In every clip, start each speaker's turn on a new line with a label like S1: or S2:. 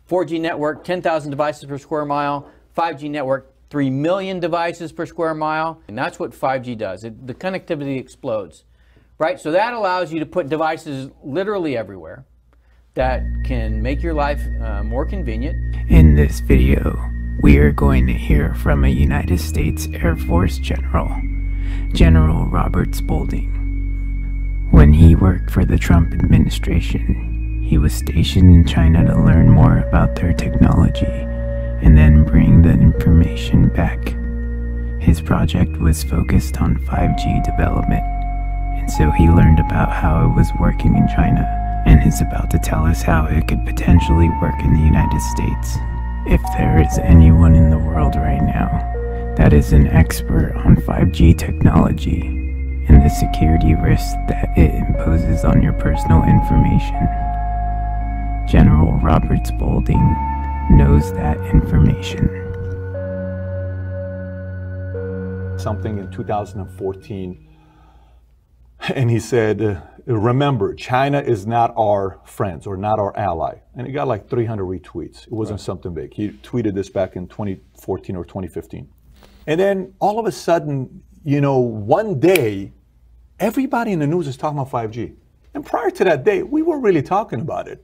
S1: 4G network, 10,000 devices per square mile. 5G network, 3 million devices per square mile. And that's what 5G does. The connectivity explodes, right? So that allows you to put devices literally everywhere that can make your life more convenient.
S2: In this video, we are going to hear from a United States Air Force General, General Robert Spaulding. When he worked for the Trump administration, he was stationed in China to learn more about their technology and then bring that information back. His project was focused on 5G development, and so he learned about how it was working in China, and is about to tell us how it could potentially work in the United States. If there is anyone in the world right now that is an expert on 5G technology and the security risks that it imposes on your personal information, General Robert Spaulding knows that information.
S3: Something in 2014, and he said, remember, China is not our friends or not our ally. And he got like 300 retweets. It wasn't something big. He tweeted this back in 2014 or 2015. And then all of a sudden, you know, one day, everybody in the news is talking about 5G. And prior to that day, we weren't really talking about it.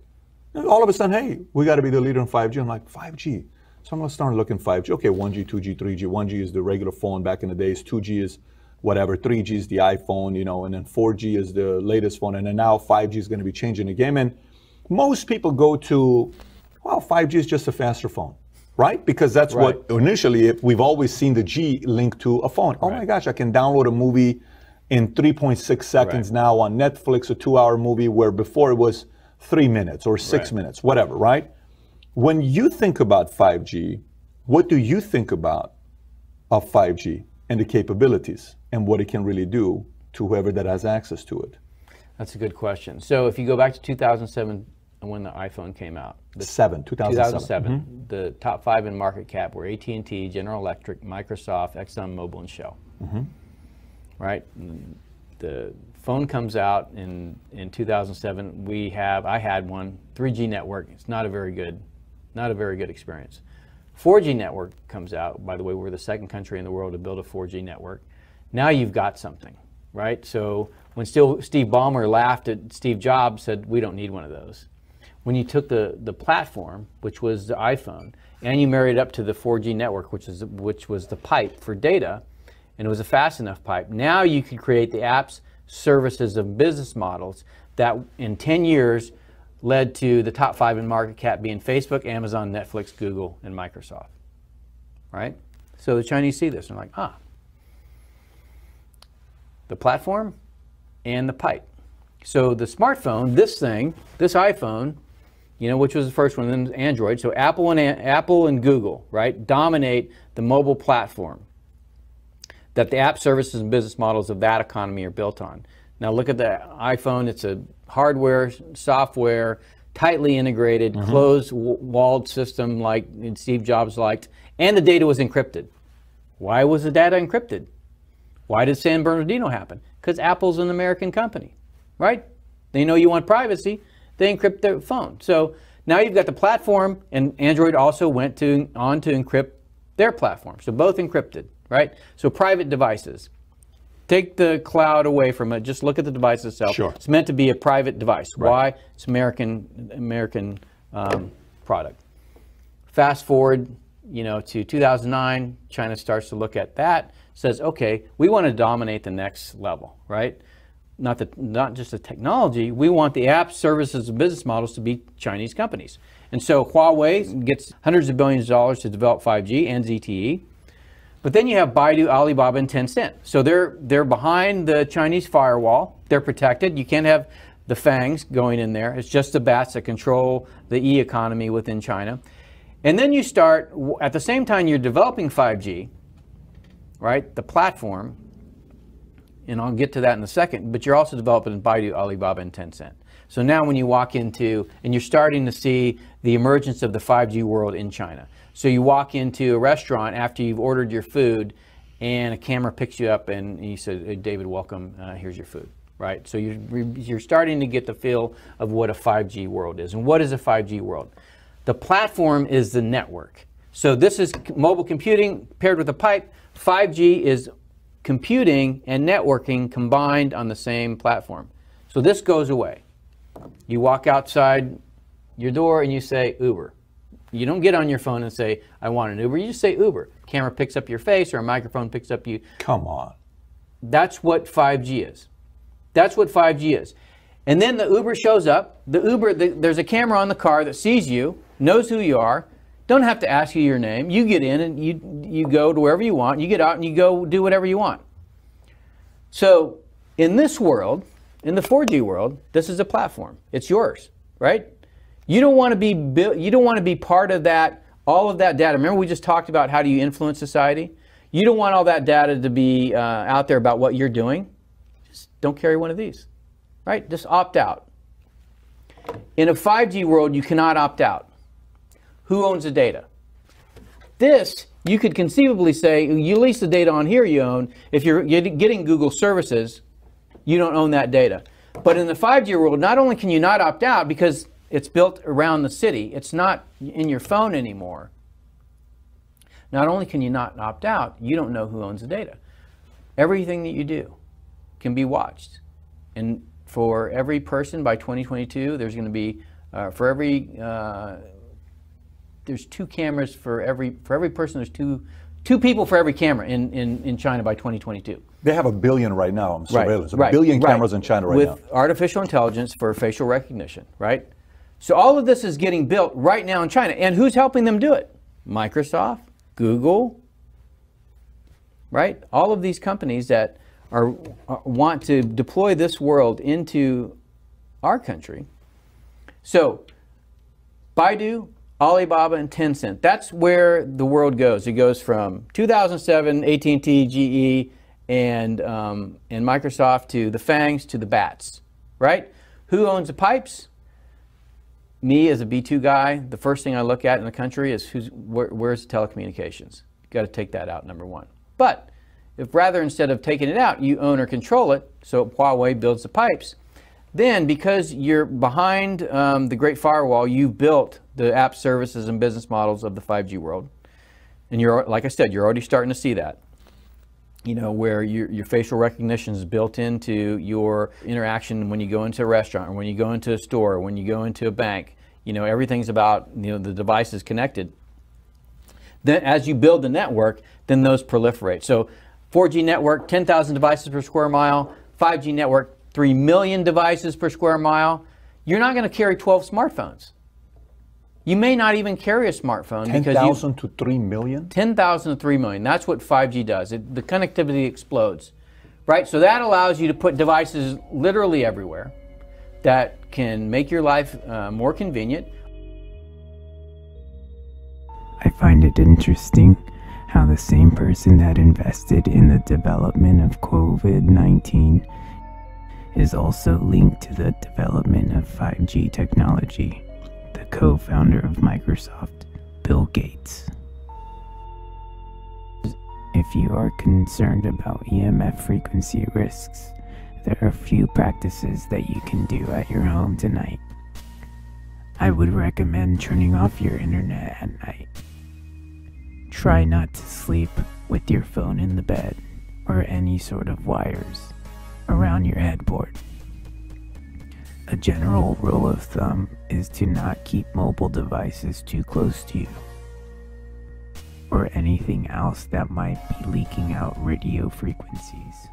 S3: And all of a sudden, hey, we got to be the leader in 5G. I'm like, 5G? So I'm going to start looking 5G. Okay, 1G, 2G, 3G. 1G is the regular phone back in the days. 2G is whatever. 3G is the iPhone, you know, and then 4G is the latest phone. And then now 5G is going to be changing the game. And most people go to, well, 5G is just a faster phone, right? Because that's what initially, we've always seen the G linked to a phone. Oh my gosh, I can download a movie in 3.6 seconds now on Netflix, a 2-hour movie, where before it was 3 minutes or 6 minutes, whatever, right? When you think about 5G, what do you think about of 5G and the capabilities and what it can really do to whoever that has access to it?
S1: That's a good question. So if you go back to 2007, when the iPhone came out.
S3: 2007.
S1: The top 5 in market cap were AT&T, General Electric, Microsoft, ExxonMobil, and Shell. Right? The phone comes out in 2007. I had one, 3G network. It's not a very good experience. 4G network comes out. By the way, we're the second country in the world to build a 4G network. Now you've got something, right? So when Steve Ballmer laughed at Steve Jobs, said, we don't need one of those. When you took the platform, which was the iPhone, and you married it up to the 4G network, which was the pipe for data, and it was a fast enough pipe, now you could create the apps, services, and business models that in 10 years led to the top 5 in market cap being Facebook, Amazon, Netflix, Google, and Microsoft, right? So the Chinese see this and they're like, the platform and the pipe. So the smartphone, this iPhone, you know, which was the first one, then Android. So Apple and Google, right, dominate the mobile platform that the app services and business models of that economy are built on. Now look at the iPhone. It's a hardware, software, tightly integrated, closed-walled system like Steve Jobs liked, and the data was encrypted. Why was the data encrypted? Why did San Bernardino happen? Because Apple's an American company, right? They know you want privacy. They encrypt their phone. So now you've got the platform, and Android also went on to encrypt their platform. So both encrypted, right? So private devices. Take the cloud away from it. Just look at the device itself.
S3: Sure.
S1: It's meant to be a private device. Why? It's American product. Fast forward, you know, to 2009. China starts to look at that. Says, okay, we want to dominate the next level, right? Not just the technology. We want the apps, services, and business models to be Chinese companies. And so Huawei gets hundreds of billions of dollars to develop 5G and ZTE. But then you have Baidu, Alibaba, and Tencent. So they're behind the Chinese firewall. They're protected. You can't have the fangs going in there. It's just the bats that control the e-economy within China. And then you start, at the same time you're developing 5G, right, the platform, and I'll get to that in a second, but you're also developing Baidu, Alibaba, and Tencent. So now when you walk into, and you're starting to see the emergence of the 5G world in China. So you walk into a restaurant after you've ordered your food, and a camera picks you up and you say, hey, David, welcome, here's your food, right? So you're starting to get the feel of what a 5G world is. And what is a 5G world? The platform is the network. So this is mobile computing paired with a pipe. 5G is computing and networking combined on the same platform. So this goes away. You walk outside your door and you say Uber. You don't get on your phone and say, I want an Uber. You just say Uber. Camera picks up your face or a microphone picks up you.
S3: Come on.
S1: That's what 5G is. That's what 5G is. And then the Uber shows up. There's a camera on the car that sees you, knows who you are, don't have to ask you your name. You get in and you go to wherever you want. You get out and you go do whatever you want. So in this world, in the 4G world, this is a platform. It's yours, right? You don't want to be part of that, all of that data. Remember we just talked about how do you influence society? You don't want all that data to be out there about what you're doing. Just don't carry one of these, right? Just opt out. In a 5G world, you cannot opt out. Who owns the data? This, you could conceivably say, you lease the data on here you own. If you're getting Google services, you don't own that data. But in the 5G world, not only can you not opt out because it's built around the city, it's not in your phone anymore. Not only can you not opt out, you don't know who owns the data. Everything that you do can be watched. And for every person by 2022, there's going to be, there's 2 cameras for every person. There's two people for every camera in China by 2022.
S3: They have 1 billion right now on surveillance.
S1: Right,
S3: a billion cameras in China right now.
S1: With artificial intelligence for facial recognition, right? So all of this is getting built right now in China. And who's helping them do it? Microsoft, Google, right? All of these companies that want to deploy this world into our country. So Baidu, Alibaba, and Tencent, that's where the world goes. It goes from 2007, AT&T, GE, and Microsoft to the FANGs to the BATs, right? Who owns the pipes? Me as a B2 guy, the first thing I look at in the country is where's the telecommunications? You've got to take that out, number one. But if rather instead of taking it out, you own or control it, so Huawei builds the pipes, then because you're behind the Great Firewall, you've built the app services and business models of the 5G world. And you're, like I said, you're already starting to see that. You know, where your facial recognition is built into your interaction when you go into a restaurant or when you go into a store, or when you go into a bank. You know, everything's about, you know, the device is connected. Then as you build the network, then those proliferate. So 4G network, 10,000 devices per square mile. 5G network, 3 million devices per square mile. You're not going to carry 12 smartphones. You may not even carry a smartphone.
S3: 10,000 to 3 million?
S1: 10,000 to 3 million. That's what 5G does. The connectivity explodes, right? So that allows you to put devices literally everywhere that can make your life more convenient.
S2: I find it interesting how the same person that invested in the development of COVID-19 is also linked to the development of 5G technology. The co-founder of Microsoft, Bill Gates. If you are concerned about EMF frequency risks, there are a few practices that you can do at your home tonight. I would recommend turning off your internet at night. Try not to sleep with your phone in the bed or any sort of wires around your headboard. A general rule of thumb is to not keep mobile devices too close to you, or anything else that might be leaking out radio frequencies.